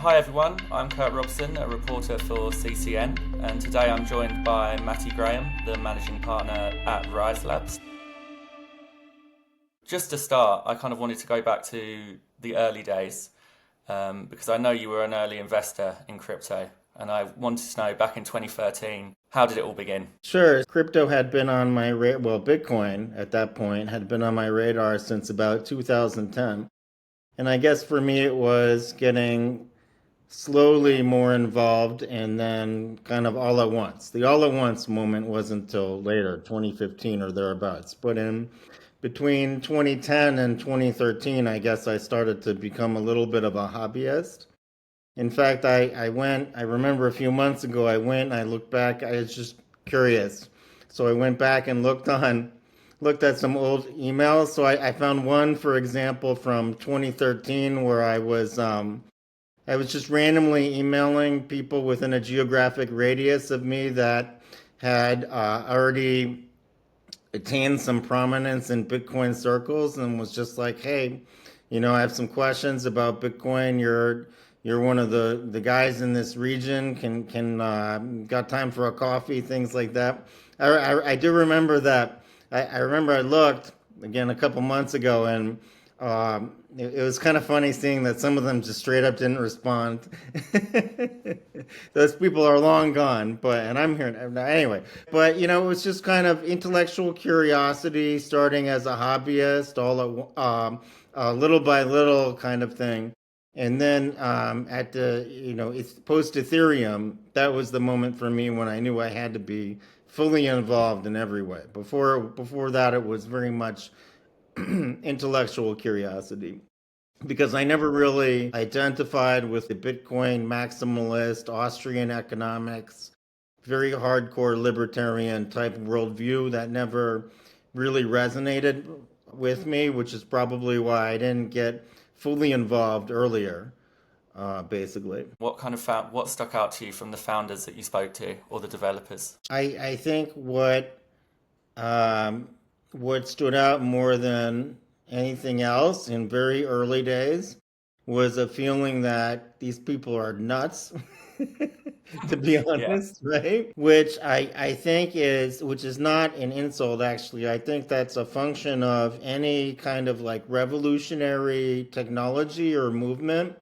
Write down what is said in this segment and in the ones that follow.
Hi everyone, I'm Kurt Robson, a reporter for CCN, and today I'm joined by Matty, the managing partner at Ryze Labs. Just to start, I kind of wanted to go back to the early days because I know you were an early investor in crypto, and I wanted to know back in 2013, how did it all begin? Sure. Crypto had been on my well, Bitcoin at that point had been on my radar since about 2010. And I guess for me, it was getting slowly more involved and then kind of all at once. The all at once moment wasn't until later, 2015 or thereabouts. But in between 2010 and 2013, I guess I started to become a little bit of a hobbyist. In fact, I remember a few months ago, I looked back, I was just curious. So I went back and looked at some old emails. So I found one, for example, from 2013 where I was just randomly emailing people within a geographic radius of me that had already attained some prominence in Bitcoin circles and was just like, hey, I have some questions about Bitcoin. You're one of the guys in this region. Can got time for a coffee? Things like that. I do remember that. I remember I looked again a couple months ago, and it was kind of funny seeing that some of them just straight up didn't respond. Those people are long gone, and I'm here anyway. But it was just kind of intellectual curiosity, starting as a hobbyist, little by little kind of thing. And then at it's post Ethereum, that was the moment for me when I knew I had to be fully involved in every way. Before that, it was very much intellectual curiosity because I never really identified with the Bitcoin maximalist Austrian economics, very hardcore libertarian type worldview that never really resonated with me, which is probably why I didn't get fully involved earlier, basically. What stuck out to you from the founders that you spoke to or the developers? I think um, what stood out more than anything else in very early days was a feeling that these people are nuts, to be Yeah, honest, right? Which is not an insult, actually. I think that's a function of any kind of like revolutionary technology or movement,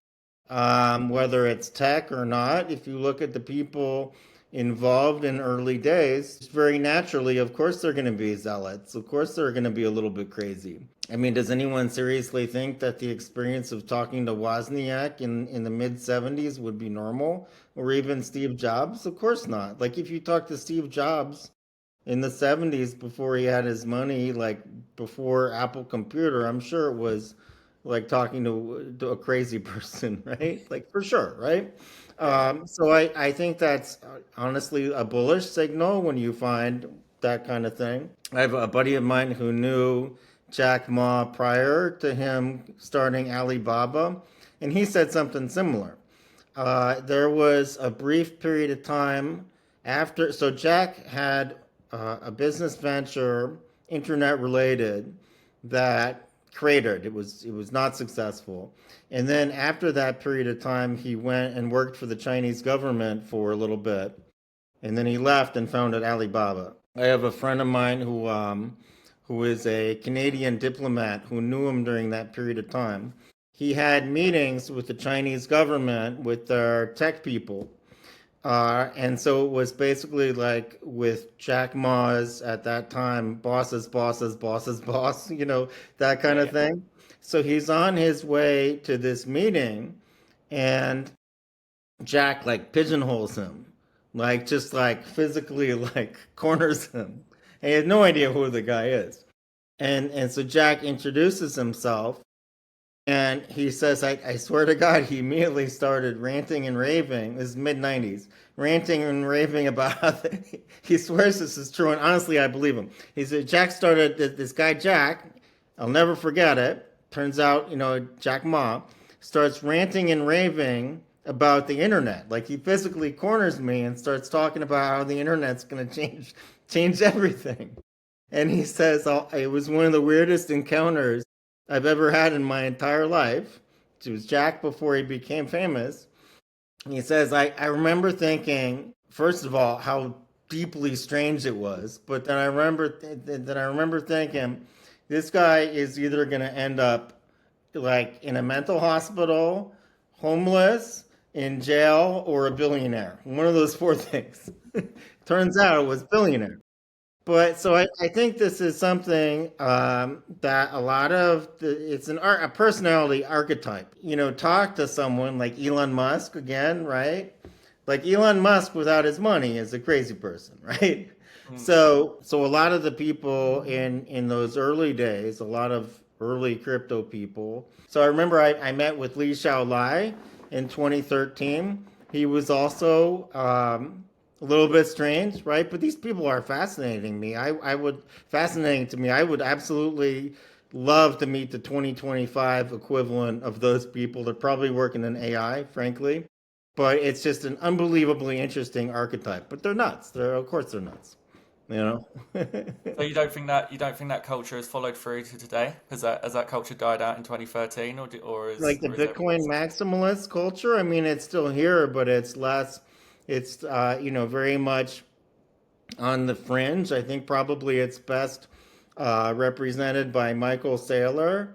whether it's tech or not. If you look at the people involved in early days, very naturally, of course, they're going to be zealots. Of course, they're going to be a little bit crazy. I mean, does anyone seriously think that the experience of talking to Wozniak in the mid 70s would be normal? Or even Steve Jobs? Of course not. Like, if you talk to Steve Jobs in the 70s before he had his money, like before Apple Computer, I'm sure it was like talking to a crazy person, right? Like, for sure, right? yeah. So I think that's honestly a bullish signal when you find that kind of thing. I have a buddy of mine who knew Jack Ma prior to him starting Alibaba, and he said something similar. There was a brief period of time so Jack had a business venture, internet related, that cratered. It was not successful. And then after that period of time, he went and worked for the Chinese government for a little bit. And then he left and founded Alibaba. I have a friend of mine who is a Canadian diplomat who knew him during that period of time. He had meetings with the Chinese government, with their tech people. And so it was basically like with Jack Ma's at that time, boss's boss, that kind Yeah, of yeah. thing. So he's on his way to this meeting, and Jack like pigeonholes him, like just like physically like corners him. And he has no idea who the guy is. And so Jack introduces himself, and he says, I swear to God, he immediately started ranting and raving. This is mid 90s, ranting and raving about he swears this is true. And honestly, I believe him. He said, Jack started, this guy, Jack, I'll never forget it. Turns out, Jack Ma starts ranting and raving about the internet. Like he physically corners me and starts talking about how the internet's going to change everything. And he says, it was one of the weirdest encounters I've ever had in my entire life. It was Jack before he became famous. He says, I remember thinking, first of all, how deeply strange it was, but then I remember thinking, this guy is either going to end up like in a mental hospital, homeless, in jail, or a billionaire. One of those four things. Turns out it was billionaire. But so I think this is something that a lot of it's a personality archetype. Talk to someone like Elon Musk again, right? Like Elon Musk without his money is a crazy person, right? Mm. So a lot of the people in those early days, a lot of early crypto people. So I remember I met with Li Xiaolai in 2013. He was also a little bit strange, right? But these people are fascinating me. I would fascinating to me. I would absolutely love to meet the 2025 equivalent of those people. They're probably working in AI, frankly, but it's just an unbelievably interesting archetype. But they're nuts. They're of course they're nuts. You know, So you don't think that culture has followed through to today? Has that culture died out in 2013, or is like the everyone Bitcoin still? maximalist culture. I mean, it's still here, but it's less. It's very much on the fringe. I think probably it's best represented by Michael Saylor.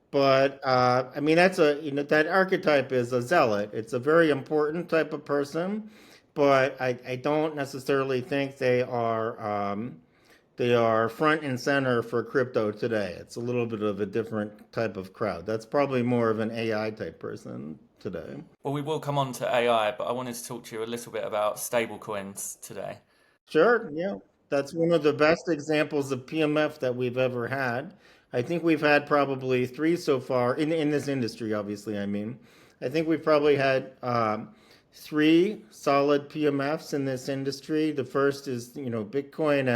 But I mean, that archetype is a zealot. It's a very important type of person, but I don't necessarily think they are front and center for crypto today. It's a little bit of a different type of crowd. That's probably more of an AI type person today. Well, we will come on to AI, but I wanted to talk to you a little bit about stablecoins today. Sure, yeah. That's one of the best examples of PMF that we've ever had. I think we've had probably three so far in this industry, obviously, I mean. I think we've probably had three solid PMFs in this industry. The first is, Bitcoin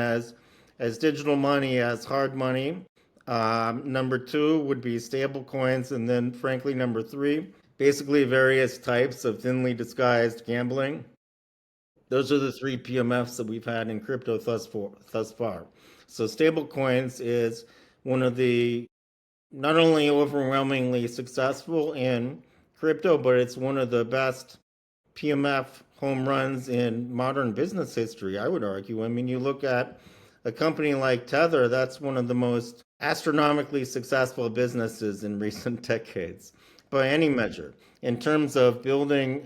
as digital money, as hard money. Number two would be stable coins. And then, frankly, number three, basically various types of thinly disguised gambling. Those are the three PMFs that we've had in crypto thus far. So stablecoins is one of the not only overwhelmingly successful in crypto, but it's one of the best PMF home runs in modern business history, I would argue. I mean, you look at a company like Tether, that's one of the most astronomically successful businesses in recent decades by any measure. In terms of building,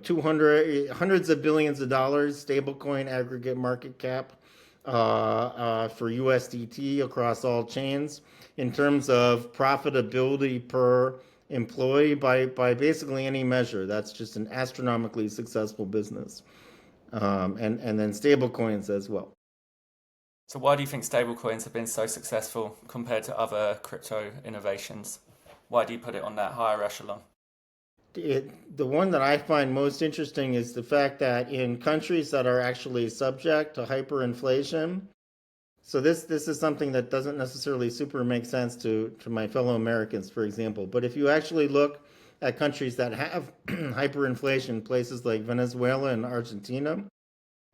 200 hundreds of billions of dollars stablecoin aggregate market cap for USDT across all chains. In terms of profitability per employee by basically any measure. That's just an astronomically successful business. And then stable coins as well. So why do you think stablecoins have been so successful compared to other crypto innovations? Why do you put it on that higher echelon? The one that I find most interesting is the fact that in countries that are actually subject to hyperinflation, so this is something that doesn't necessarily super make sense to my fellow Americans, for example. But if you actually look at countries that have hyperinflation, places like Venezuela and Argentina,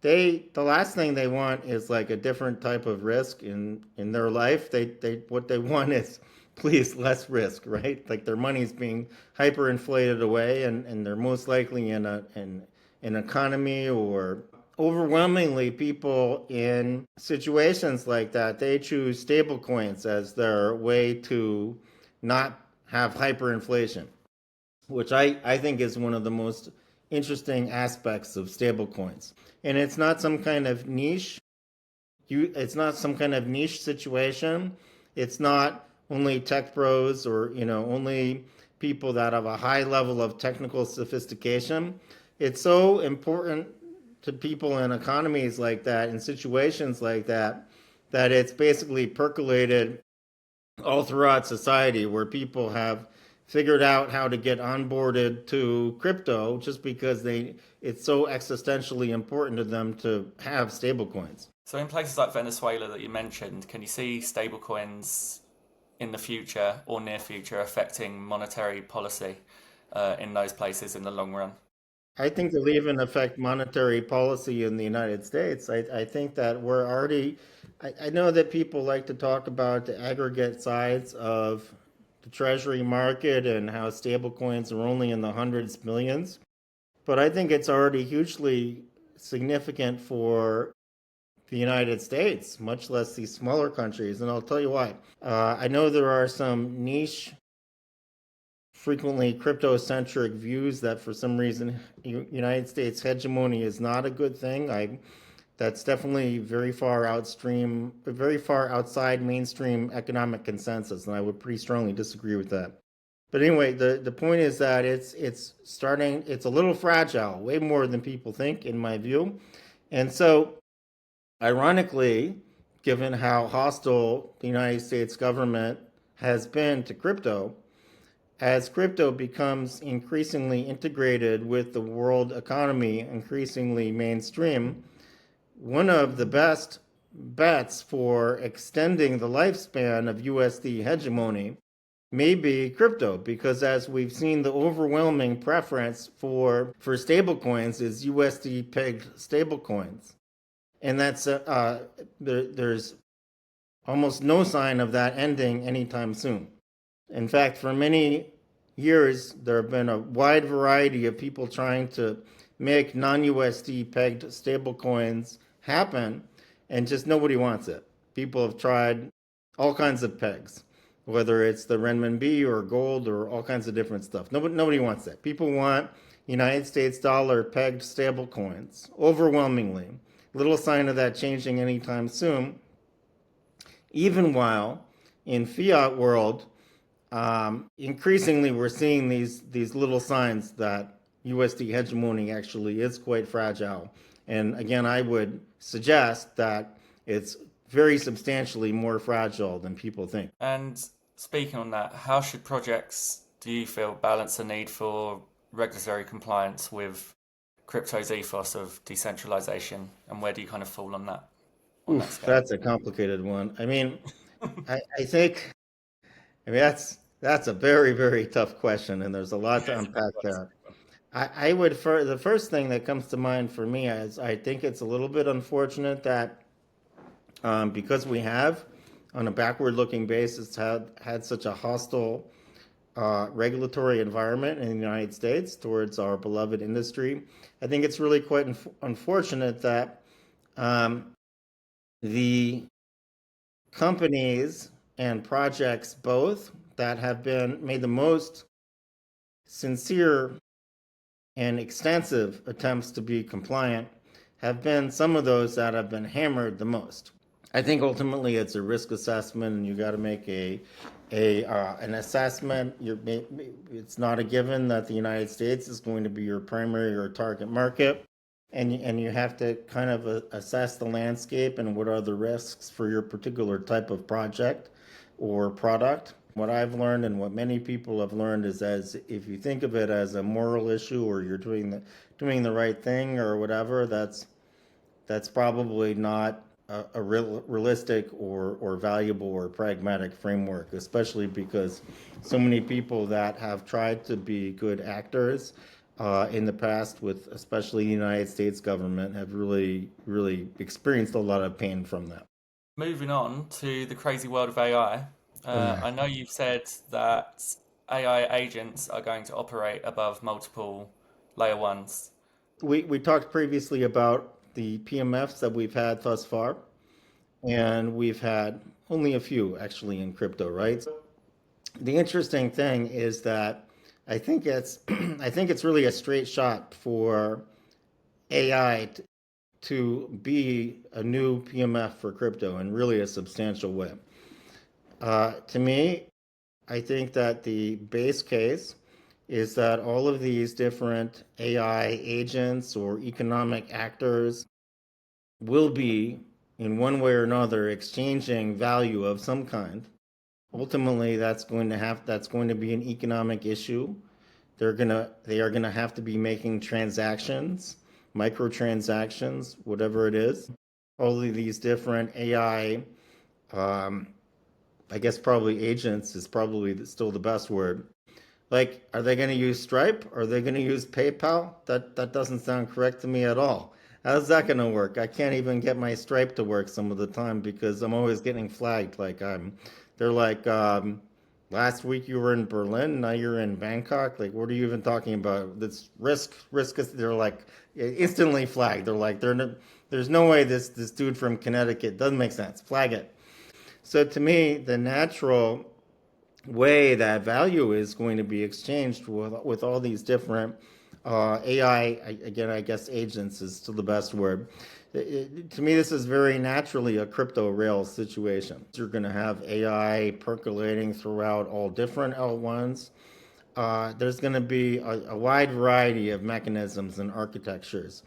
the last thing they want is like a different type of risk in their life. They what they want is please less risk, right? Like their money's being hyperinflated away, and they're most likely in an economy or overwhelmingly people in situations like that, they choose stable coins as their way to not have hyperinflation, which I think is one of the most interesting aspects of stable coins. And it's not some kind of niche. It's not some kind of niche situation. It's not only tech pros or only people that have a high level of technical sophistication. It's so important to people in economies like that, in situations like that, that it's basically percolated all throughout society where people have figured out how to get onboarded to crypto just because it's so existentially important to them to have stablecoins. So in places like Venezuela that you mentioned, can you see stablecoins in the future or near future affecting monetary policy in those places in the long run? I think they'll even affect monetary policy in the United States. I think that we're already, I know that people like to talk about the aggregate size of the treasury market and how stable coins are only in the hundreds of millions. but I think it's already hugely significant for the United States, much less these smaller countries. And I'll tell you why. I know there are some niche, frequently crypto-centric views that for some reason United States hegemony is not a good thing. That's definitely very far outside mainstream economic consensus, and I would pretty strongly disagree with that. But anyway, the point is that it's a little fragile, way more than people think, in my view. And so, ironically, given how hostile the United States government has been to crypto, as crypto becomes increasingly integrated with the world economy, increasingly mainstream, one of the best bets for extending the lifespan of USD hegemony may be crypto, because as we've seen, the overwhelming preference for stablecoins is USD pegged stablecoins. And there's almost no sign of that ending anytime soon. In fact, for many years, there have been a wide variety of people trying to make non-USD pegged stablecoins happen, and just nobody wants it. People have tried all kinds of pegs, whether it's the renminbi or gold or all kinds of different stuff. Nobody wants that. People want United States dollar pegged stablecoins overwhelmingly. Little sign of that changing anytime soon, even while in fiat world, increasingly we're seeing these little signs that USD hegemony actually is quite fragile. And again, I would suggest that it's very substantially more fragile than people think. And speaking on that, how should projects, do you feel, balance the need for regulatory compliance with crypto's ethos of decentralization, and where do you kind of fall on that Oof, scale? that's a complicated one. I mean, I think, that's a very, very tough question, and there's a lot to unpack there. I would, the first thing that comes to mind for me is I think it's a little bit unfortunate that because we have, on a backward-looking basis, had such a hostile regulatory environment in the United States towards our beloved industry. I think it's really quite unfortunate that the companies and projects both that have been made the most sincere and extensive attempts to be compliant have been some of those that have been hammered the most. I think ultimately it's a risk assessment, and you got to make an assessment. It's not a given that the United States is going to be your primary or target market, and you have to kind of assess the landscape and what are the risks for your particular type of project or product. What I've learned and what many people have learned is, as if you think of it as a moral issue, or you're doing the right thing or whatever, that's probably not a realistic or valuable or pragmatic framework, especially because so many people that have tried to be good actors in the past, with especially the United States government, have really, really experienced a lot of pain from that. Moving on to the crazy world of AI. I know you've said that AI agents are going to operate above multiple layer ones. We talked previously about the PMFs that we've had thus far, and we've had only a few actually in crypto, right? The interesting thing is that I think it's I think it's really a straight shot for AI to be a new PMF for crypto in really a substantial way. To me, I think that the base case is that all of these different AI agents or economic actors will be, in one way or another, exchanging value of some kind. Ultimately, that's going to be an economic issue. They are gonna have to be making transactions, microtransactions, whatever it is. All of these different AI, I guess probably agents is probably still the best word. Like, are they going to use Stripe? Are they going to use PayPal? That doesn't sound correct to me at all. How's that going to work? I can't even get my Stripe to work some of the time because I'm always getting flagged. They're like, Last week you were in Berlin, now you're in Bangkok. Like, what are you even talking about? This risk is they're like instantly flagged. They're like, there's no way this dude from Connecticut doesn't make sense. Flag it. So to me, the natural way that value is going to be exchanged with all these different AI, again, I guess agents is still the best word. To me, this is very naturally a crypto rails situation. You're going to have AI percolating throughout all different L1s. There's going to be a wide variety of mechanisms and architectures.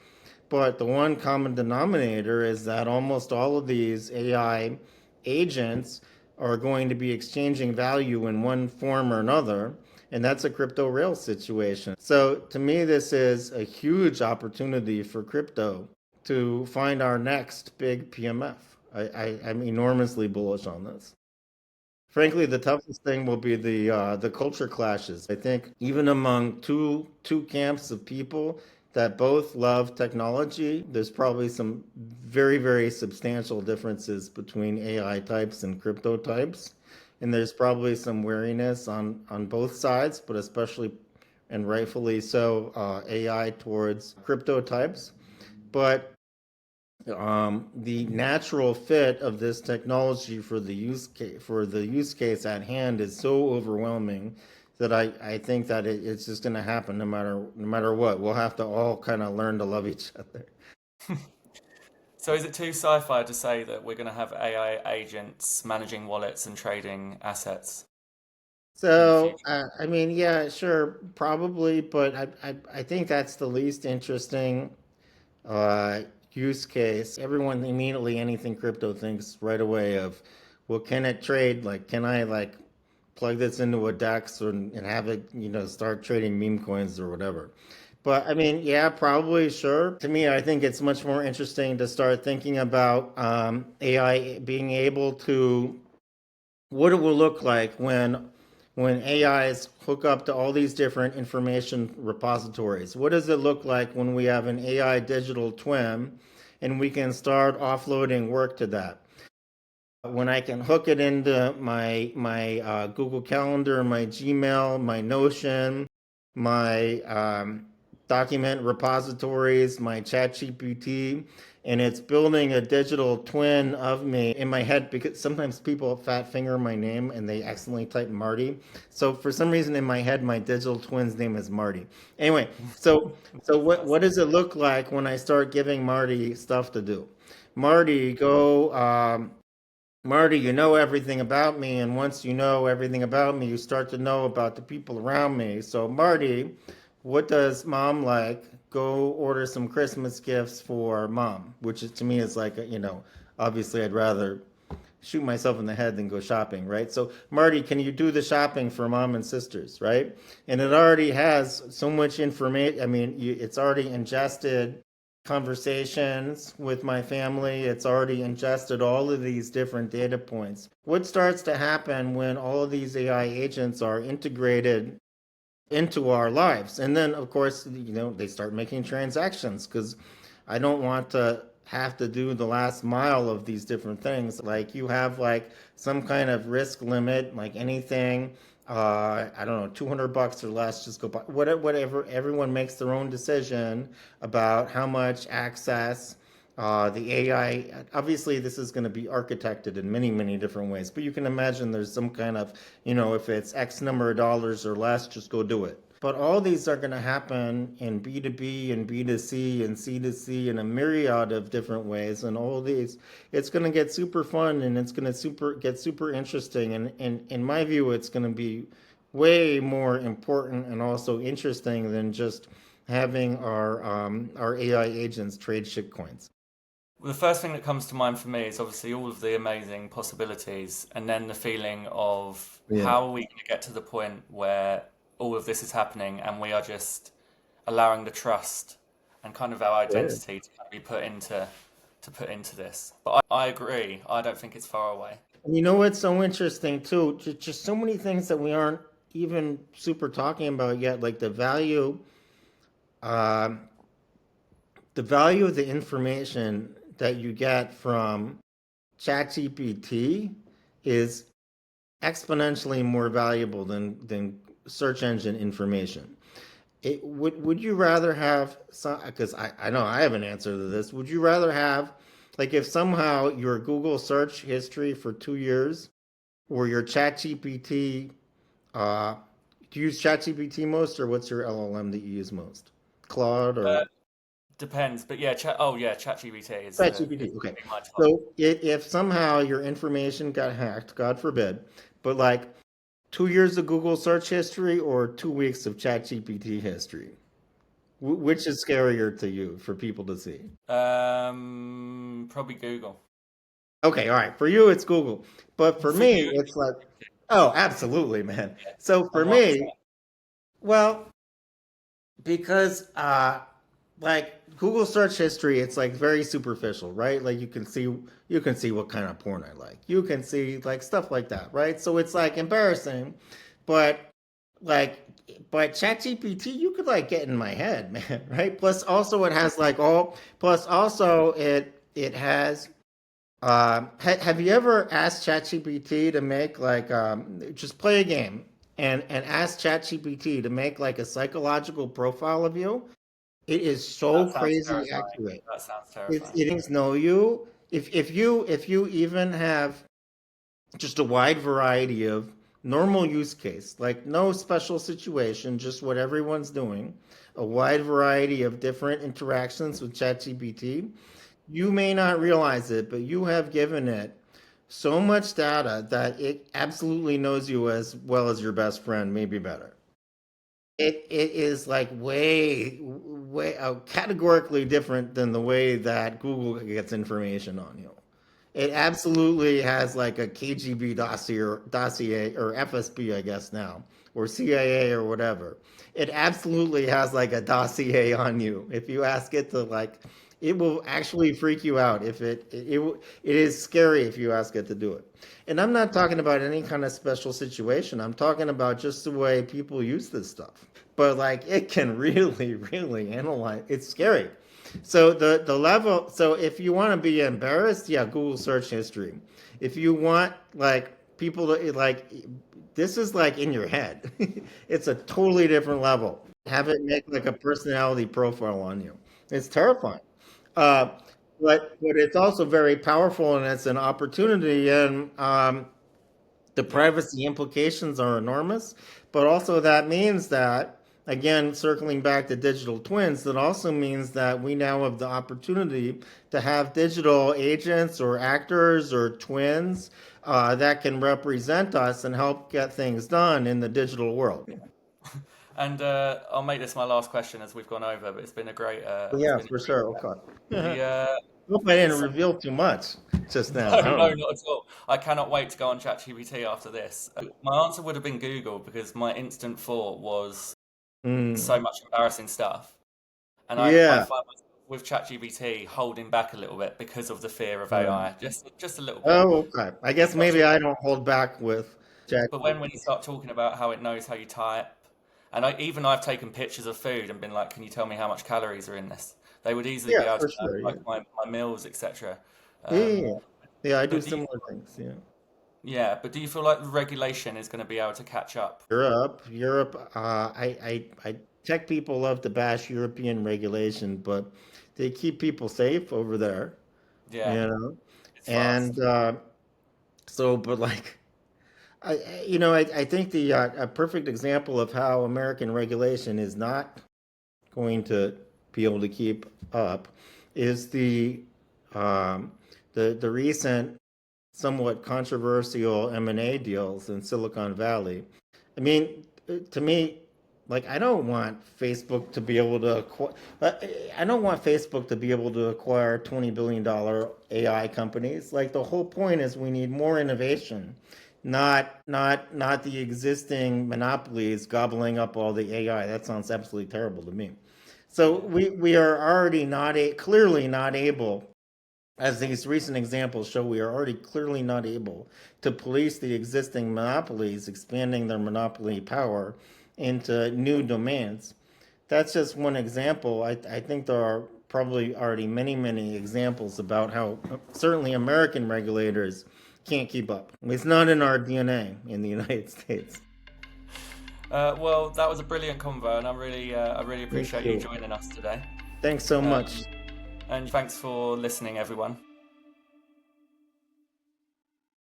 But the one common denominator is that almost all of these AI agents are going to be exchanging value in one form or another, and that's a crypto rail situation. So to me, this is a huge opportunity for crypto to find our next big PMF. I'm enormously bullish on this. Frankly, the toughest thing will be the culture clashes. I think even among two camps of people that both love technology, there's probably some very substantial differences between AI types and crypto types, and there's probably some wariness on both sides, but especially and rightfully so, AI towards crypto types. But the natural fit of this technology for the use case at hand is so overwhelming that I think that it's just going to happen no matter what. We'll have to all kind of learn to love each other. So is it too sci-fi to say that we're going to have AI agents managing wallets and trading assets in the So future? I mean, yeah, sure, probably, but I think that's the least interesting uh, use case. Everyone immediately anything crypto thinks right away of, well, can it trade? Like, can I like plug this into a DEX and have it, start trading meme coins or whatever? But I mean, yeah, probably, sure. To me, I think it's much more interesting to start thinking about AI being able to what it will look like when AIs hook up to all these different information repositories. What does it look like when we have an AI digital twin and we can start offloading work to that? When I can hook it into my Google Calendar, my Gmail, my Notion, my document repositories, my ChatGPT, and it's building a digital twin of me in my head because sometimes people fat finger my name and they accidentally type Marty. So for some reason in my head, my digital twin's name is Marty. Anyway, so what Fantastic. does it look like when I start giving Marty stuff to do? Marty, go. Marty, you know everything about me, and once you know everything about me, you start to know about the people around me. So, Marty, what does mom like? Go order some Christmas gifts for mom, which is, to me is like, obviously I'd rather shoot myself in the head than go shopping, right? So, Marty, can you do the shopping for mom and sisters, right? And it already has so much information. I mean, it's already ingested conversations with my family. It's already ingested all of these different data points. What starts to happen when all of these AI agents are integrated into our lives? And then, of course, they start making transactions because I don't want to have to do the last mile of these different things. Like you have like some kind of risk limit, like anything, I don't know, $200 or less, just go buy whatever. Everyone makes their own decision about how much access. The AI, obviously, this is going to be architected in many different ways, but you can imagine there's some kind of, if it's X number of dollars or less, just go do it. But all these are going to happen in B2B and B2C and C2C in a myriad of different ways. And all these, it's going to get super fun and it's going to get super interesting. And in my view, it's going to be way more important and also interesting than just having our AI agents trade shitcoins. Well, the first thing that comes to mind for me is obviously all of the amazing possibilities, and then the feeling of Yeah. how are we going to get to the point where all of this is happening and we are just allowing the trust and kind of our Yeah. identity to kind of be put into this. But I agree. I don't think it's far away. And you know what's so interesting too? Just so many things that we aren't even super talking about yet, like um, the value of the information that you get from ChatGPT is exponentially more valuable than search engine information. Would you rather have some, because I know I have an answer to this. Would you rather have, like, if somehow your Google search history for 2 years or your ChatGPT, do you use ChatGPT most, or what's your LLM that you use most? Claude or Uh, Depends, but yeah, oh yeah, ChatGPT is ChatGPT? Okay. pretty much on. So if somehow your information got hacked, God forbid, but like 2 years of Google search history or 2 weeks of ChatGPT history, which is scarier to you for people to see? Probably Google. Okay, all right. For you, it's Google, but for For me, you, it's like, oh, absolutely, man. yeah. So for And why is me, well, because like Google search history, it's like very superficial, right? Like you can see what kind of porn I like. You can see like stuff like that, right? So it's like embarrassing, but like but ChatGPT, you could like get in my head, man, right? Plus also it has like all plus also it has have you ever asked ChatGPT to make like just play a game and ask ChatGPT to make like a psychological profile of you? It is so that sounds crazy terrifying. accurate. That sounds It's terrifying. it is know you. If you even have just a wide variety of normal use case, like no special situation, just what everyone's doing, a wide variety of different interactions with ChatGPT, you may not realize it, but you have given it so much data that it absolutely knows you as well as your best friend, maybe better. It is like way categorically different than the way that Google gets information on you. It absolutely has like a KGB dossier or FSB, I guess now, or CIA or whatever. It absolutely has like a dossier on you. If you ask it to like, it will actually freak you out. If it is scary if you ask it to do it. And I'm not talking about any kind of special situation. I'm talking about just the way people use this stuff. But like, it can really analyze. It's scary. So the level. So if you want to be embarrassed, yeah, Google search history. If you want like people to like, this is like in your head. It's a totally different level. Have it make like a personality profile on you. It's terrifying. Uh, but it's also very powerful, and it's an opportunity, and the Yeah. privacy implications are enormous. But also that means that, again, circling back to digital twins, that also means that we now have the opportunity to have digital agents or actors or twins that can represent us and help get things done in the digital world. And I'll make this my last question as we've gone over, but it's been a great, it's Yeah, been for sure. Okay. the Hope I didn't so, reveal too much just now. no, I don't no, know. not at all. I cannot wait to go on ChatGPT after this. My answer would have been Google because my instant thought was so Mm. much embarrassing stuff, and I Yeah. find myself with ChatGPT holding back a little bit because of the fear of Yeah. AI, just a little bit. Oh, okay. I You guess start maybe I talking, don't hold back with but ChatGPT. when you start talking about how it knows how you type, and I've taken pictures of food and been like, can you tell me how much calories are in this? They would easily Yeah, be able to for know sure. like Yeah. my meals, etc. Yeah, yeah, Um, yeah. Yeah, I do but do you similar things. Yeah. yeah, but do you feel like the regulation is going to be able to catch up? Europe. I tech people love to bash European regulation, but they keep people safe over there, Yeah, you know. it's And fast. but like, I think the a perfect example of how American regulation is not going to be able to keep up is um, the recent somewhat controversial M&A deals in Silicon Valley. I mean, to me, like I don't want Facebook to be able to I don't want Facebook to be able to acquire $20 billion AI companies. Like the whole point is we need more innovation, not the existing monopolies gobbling up all the AI. That sounds absolutely terrible to me. So Yeah, we are already clearly not able, as these recent examples show, we are already clearly not able to police the existing monopolies, expanding their monopoly power into new domains. That's just one example. I think there are probably already many examples about how certainly American regulators can't keep up. It's not in our DNA in the United States. Well, that was a brilliant convo, and I really appreciate you joining us today. Thanks so much. And thanks for listening, everyone.